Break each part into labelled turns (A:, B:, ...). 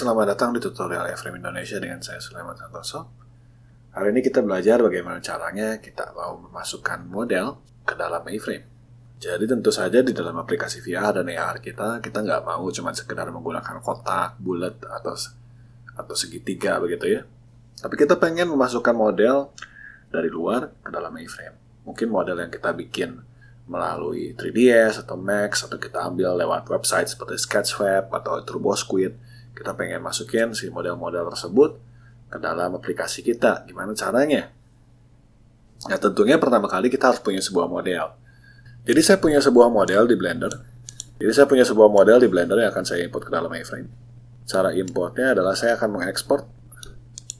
A: selamat datang di tutorial A-Frame Indonesia dengan saya Sulaiman Santoso. Hari ini kita belajar bagaimana caranya kita mau memasukkan model ke dalam A-Frame. Jadi tentu saja di dalam aplikasi VR dan AR kita nggak mau cuma sekedar menggunakan kotak, bulat, atau segitiga begitu ya. Tapi kita pengen memasukkan model dari luar ke dalam A-Frame. Mungkin model yang kita bikin melalui 3ds atau Max, atau kita ambil lewat website seperti Sketchfab atau TurboSquid. Kita pengen masukin si model-model tersebut ke dalam aplikasi kita. Gimana caranya? Ya tentunya pertama kali kita harus punya sebuah model. Jadi saya punya sebuah model di Blender. Yang akan saya import ke dalam A-Frame. Cara importnya adalah saya akan mengekspor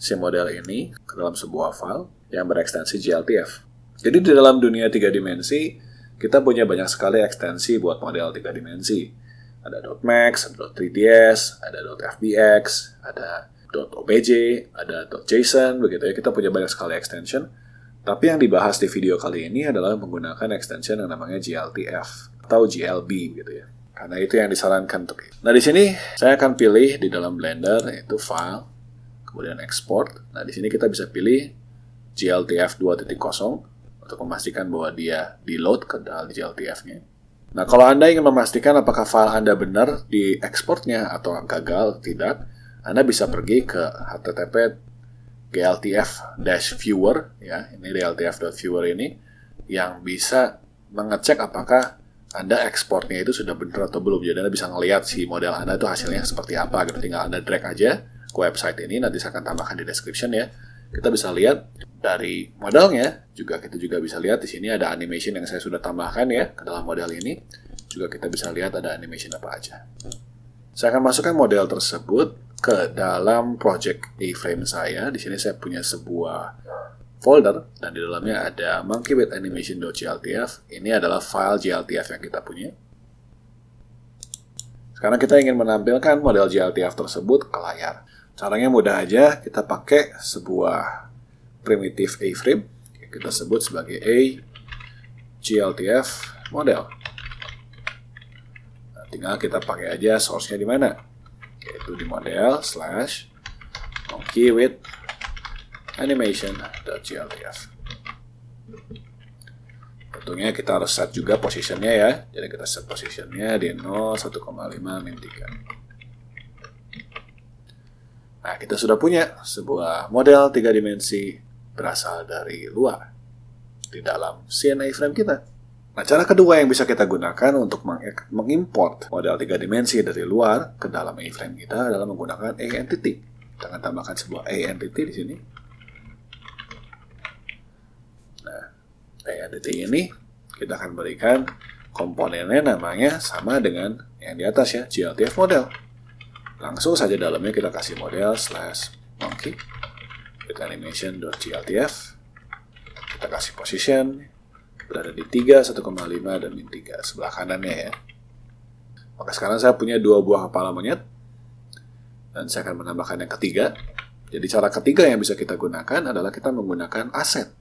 A: si model ini ke dalam sebuah file yang berekstensi GLTF. Jadi di dalam dunia 3 dimensi, kita punya banyak sekali ekstensi buat model 3 dimensi. Ada .max, ada .3ds, ada .fbx, ada .obj, ada .json, begitu ya. Kita punya banyak sekali extension. Tapi yang dibahas di video kali ini adalah menggunakan extension yang namanya GLTF atau GLB, gitu ya. Karena itu yang disarankan untuk itu. Nah, di sini saya akan pilih di dalam Blender, yaitu File, kemudian Export. Nah, di sini kita bisa pilih GLTF 2.0 untuk memastikan bahwa dia di-load ke dalam GLTF-nya. Nah, kalau Anda ingin memastikan apakah file Anda benar di ekspornya atau gagal, tidak, Anda bisa pergi ke http gltf-viewer, ya, ini gltf.viewer ini, yang bisa mengecek apakah Anda ekspornya itu sudah benar atau belum. Jadi Anda bisa ngelihat si model Anda itu hasilnya seperti apa, gitu. Tinggal Anda drag aja ke website ini, nanti saya akan tambahkan di description ya. Kita bisa lihat dari modelnya, kita juga bisa lihat di sini ada animation yang saya sudah tambahkan ya ke dalam model ini. Juga kita bisa lihat ada animation apa aja. Saya akan masukkan model tersebut ke dalam project A-Frame saya. Di sini saya punya sebuah folder dan di dalamnya ada monkey with animation.gltf. Ini adalah file GLTF yang kita punya. Sekarang kita ingin menampilkan model GLTF tersebut ke layar. Caranya mudah aja, kita pakai sebuah primitif A-Frame yang kita sebut sebagai A GLTF model. Nah, tinggal kita pakai aja source-nya di mana, yaitu di model / monkey with animation.gltf. Tentunya kita harus set juga positionnya ya. Jadi kita set positionnya di 0, 1,5, min 3. Nah, kita sudah punya sebuah model 3 dimensi berasal dari luar di dalam scene A-Frame kita. Nah, cara kedua yang bisa kita gunakan untuk mengimport model 3 dimensi dari luar ke dalam A-Frame kita adalah menggunakan A-Entity. Kita akan tambahkan sebuah A-Entity di sini. Nah, A-Entity ini kita akan berikan komponennya namanya sama dengan yang di atas ya, GLTF model. Langsung saja dalamnya kita kasih model / monkey with animation.gltf. Kita kasih position berada di 3, 1,5, dan min 3 sebelah kanannya ya. Maka sekarang saya punya 2 buah kepala monyet dan saya akan menambahkan yang ketiga. Jadi cara ketiga yang bisa kita gunakan adalah kita menggunakan aset.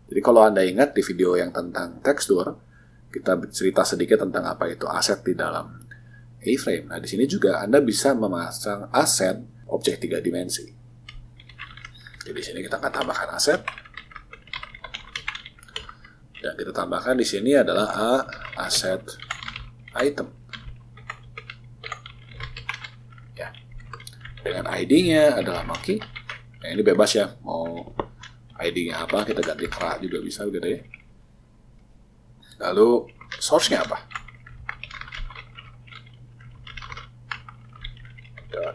A: Jadi kalau Anda ingat di video yang tentang tekstur, kita cerita sedikit tentang apa itu aset di dalam A-Frame. Nah, di sini juga Anda bisa memasang aset objek 3 dimensi. Jadi di sini kita akan tambahkan aset. Dan kita tambahkan di sini adalah aset item. Ya. Dengan ID-nya adalah monkey. Nah, ini bebas ya, mau ID-nya apa, kita ganti kerak juga bisa gitu ya. Lalu source-nya apa?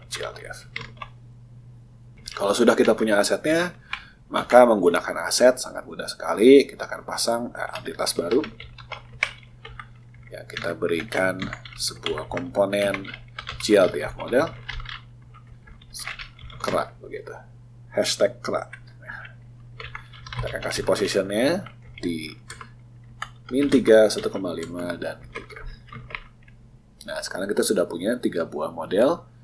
A: .gltf. Kalau sudah kita punya asetnya, maka menggunakan aset sangat mudah sekali. Kita akan pasang entitas baru. Ya, kita berikan sebuah komponen GLTF model kerak begitu. #kerak. Kita akan kasih positionnya di min 3, 1,5, dan min 3. Nah, sekarang kita sudah punya 3 buah model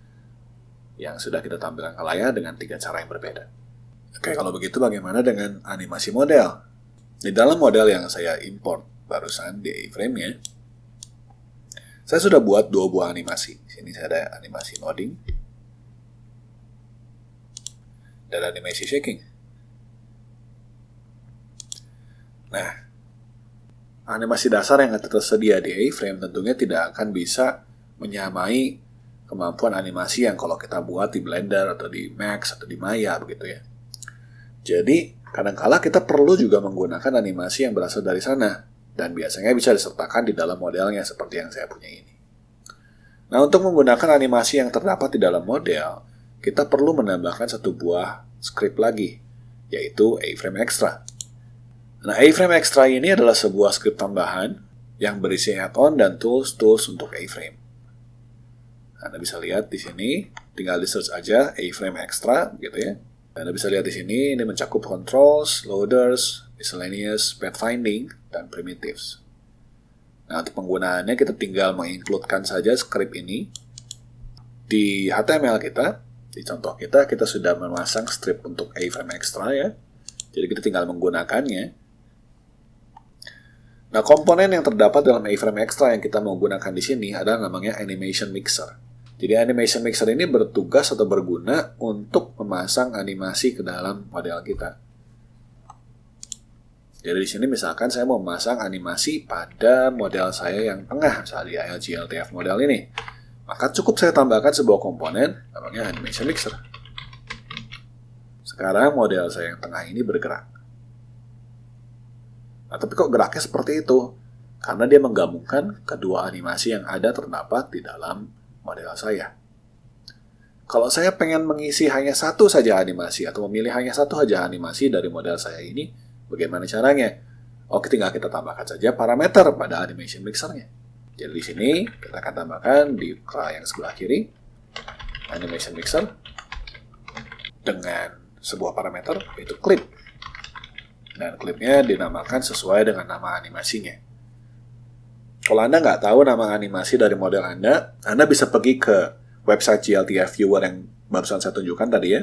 A: yang sudah kita tampilkan ke layar dengan 3 cara yang berbeda. Oke, kalau begitu bagaimana dengan animasi model? Di dalam model yang saya import barusan di A-Frame-nya, saya sudah buat 2 buah animasi. Di sini saya ada animasi loading dan animasi shaking. Nah, animasi dasar yang tersedia di A-frame tentunya tidak akan bisa menyamai kemampuan animasi yang kalau kita buat di Blender atau di Max atau di Maya begitu ya. Jadi, kadang-kala kita perlu juga menggunakan animasi yang berasal dari sana, dan biasanya bisa disertakan di dalam modelnya seperti yang saya punya ini. Nah, untuk menggunakan animasi yang terdapat di dalam model, kita perlu menambahkan satu buah script lagi, yaitu A-frame extra. Nah, A-frame extra ini adalah sebuah script tambahan yang berisi add-on dan tools-tools untuk A-frame. Anda bisa lihat di sini, tinggal di search aja A-frame extra gitu ya. Anda bisa lihat di sini, ini mencakup controls, loaders, miscellaneous, pathfinding, dan primitives. Nah, untuk penggunaannya kita tinggal mengincludekan saja script ini di HTML kita. Di contoh kita sudah memasang strip untuk A-frame extra ya. Jadi kita tinggal menggunakannya. Nah, komponen yang terdapat dalam A-frame extra yang kita mau gunakan di sini adalah namanya animation mixer. Jadi animation mixer ini bertugas atau berguna untuk memasang animasi ke dalam model kita. Jadi di sini misalkan saya mau memasang animasi pada model saya yang tengah, misalnya di GLTF model ini. Maka cukup saya tambahkan sebuah komponen namanya animation mixer. Sekarang model saya yang tengah ini bergerak. Nah, tapi kok geraknya seperti itu? Karena dia menggabungkan kedua animasi yang ada terdapat di dalam model saya. Kalau saya pengen mengisi hanya satu saja animasi atau memilih hanya satu saja animasi dari model saya ini, bagaimana caranya? Oke, tinggal kita tambahkan saja parameter pada animation mixernya. Jadi di sini kita akan tambahkan di ukra yang sebelah kiri animation mixer dengan sebuah parameter yaitu clip. Dan clipnya dinamakan sesuai dengan nama animasinya. Kalau Anda nggak tahu nama animasi dari model Anda bisa pergi ke website GLTF Viewer yang barusan saya tunjukkan tadi ya.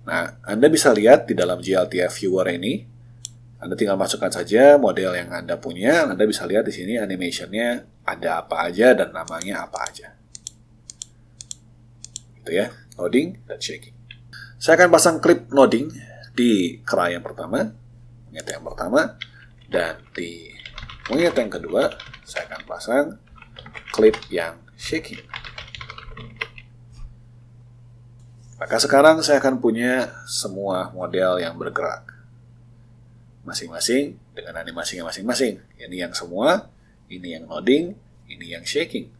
A: Nah, Anda bisa lihat di dalam GLTF Viewer ini, Anda tinggal masukkan saja model yang Anda punya, Anda bisa lihat di sini animationnya ada apa aja dan namanya apa aja. Gitu ya, loading dan shaking. Saya akan pasang klip loading di kera yang pertama, monyet yang pertama, dan di monyet yang kedua, saya akan pasang klip yang shaking. Maka sekarang saya akan punya semua model yang bergerak. Masing-masing dengan animasinya masing-masing. Ini yang semua, ini yang loading, ini yang shaking.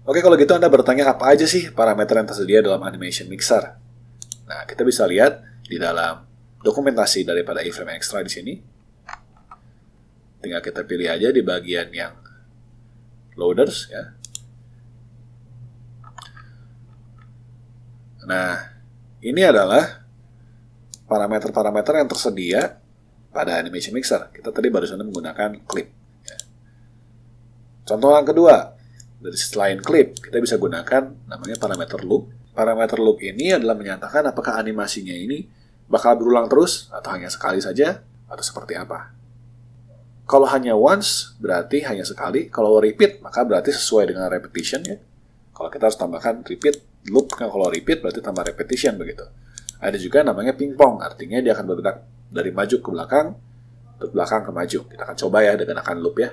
A: Oke, kalau gitu Anda bertanya apa aja sih parameter yang tersedia dalam animation mixer? Nah, kita bisa lihat di dalam dokumentasi daripada A-frame extra di sini. Tinggal kita pilih aja di bagian yang loaders ya. Nah, ini adalah parameter-parameter yang tersedia pada animation mixer. Kita tadi barusan menggunakan clip. Ya. Contoh yang kedua, dari selain clip, kita bisa gunakan namanya parameter loop. Parameter loop ini adalah menyatakan apakah animasinya ini bakal berulang terus, atau hanya sekali saja, atau seperti apa. Kalau hanya once, berarti hanya sekali. Kalau repeat, maka berarti sesuai dengan repetition ya. Kalau kita harus tambahkan repeat, loop kan kalau repeat berarti tambah repetition begitu. Ada juga namanya pingpong, artinya dia akan bergerak dari maju ke belakang, ke belakang ke maju. Kita akan coba ya dengan akan loop ya.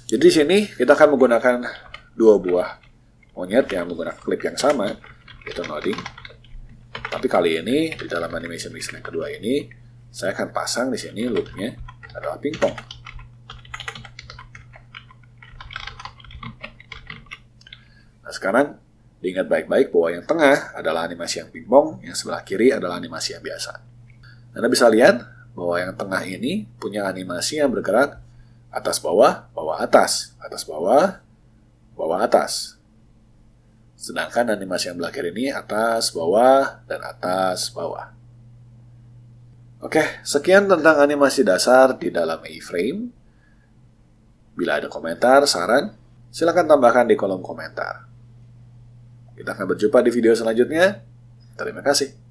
A: Jadi di sini kita akan menggunakan dua buah monyet yang menggunakan klip yang sama, yaitu loading. Tapi kali ini di dalam animation mixer yang kedua ini, saya akan pasang di sini loopnya adalah pingpong. Nah sekarang diingat baik-baik bahwa yang tengah adalah animasi yang pingpong, yang sebelah kiri adalah animasi yang biasa. Anda bisa lihat bahwa yang tengah ini punya animasi yang bergerak atas bawah, bawah atas, atas bawah, bawah atas. Sedangkan animasi yang belah kiri ini atas, bawah, dan atas, bawah. Oke, sekian tentang animasi dasar di dalam A-frame. Bila ada komentar, saran, silakan tambahkan di kolom komentar. Kita akan berjumpa di video selanjutnya. Terima kasih.